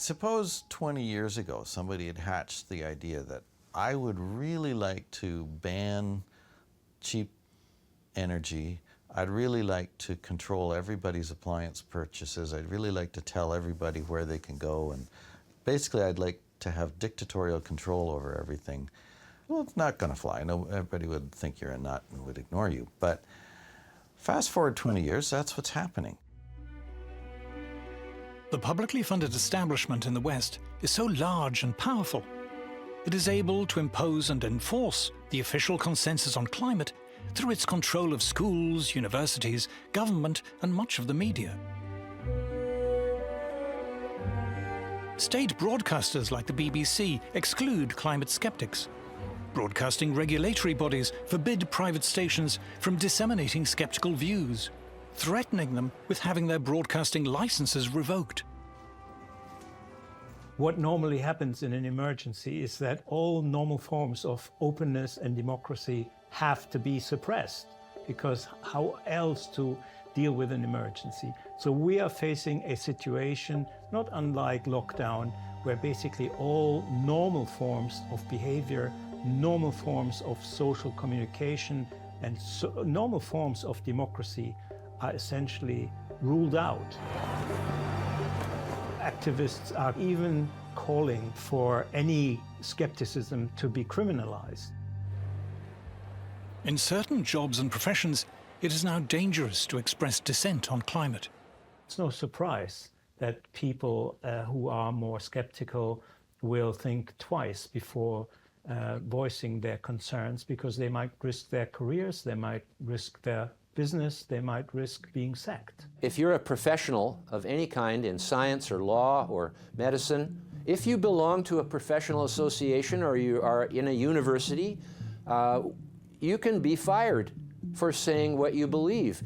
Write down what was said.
Suppose 20 years ago somebody had hatched the idea that I would really like to ban cheap energy. I'd really like to control everybody's appliance purchases. I'd really like to tell everybody where they can go. And basically, I'd like to have dictatorial control over everything. Well, it's not going to fly. No, everybody would think you're a nut and would ignore you. But fast forward 20 years, that's what's happening. The publicly funded establishment in the West is so large and powerful. It is able to impose and enforce the official consensus on climate through its control of schools, universities, government, and much of the media. State broadcasters like the BBC exclude climate skeptics. Broadcasting regulatory bodies forbid private stations from disseminating skeptical views, threatening them with having their broadcasting licenses revoked. What normally happens in an emergency is that all normal forms of openness and democracy have to be suppressed, because how else to deal with an emergency? So we are facing a situation not unlike lockdown, where basically all normal forms of behavior, normal forms of social communication, and normal forms of democracy are essentially ruled out. Activists are even calling for any skepticism to be criminalized. In certain jobs and professions, it is now dangerous to express dissent on climate. It's no surprise that people who are more skeptical will think twice before voicing their concerns, because they might risk their careers, they might risk their business, they might risk being sacked. If you're a professional of any kind in science or law or medicine, if you belong to a professional association or you are in a university, you can be fired for saying what you believe.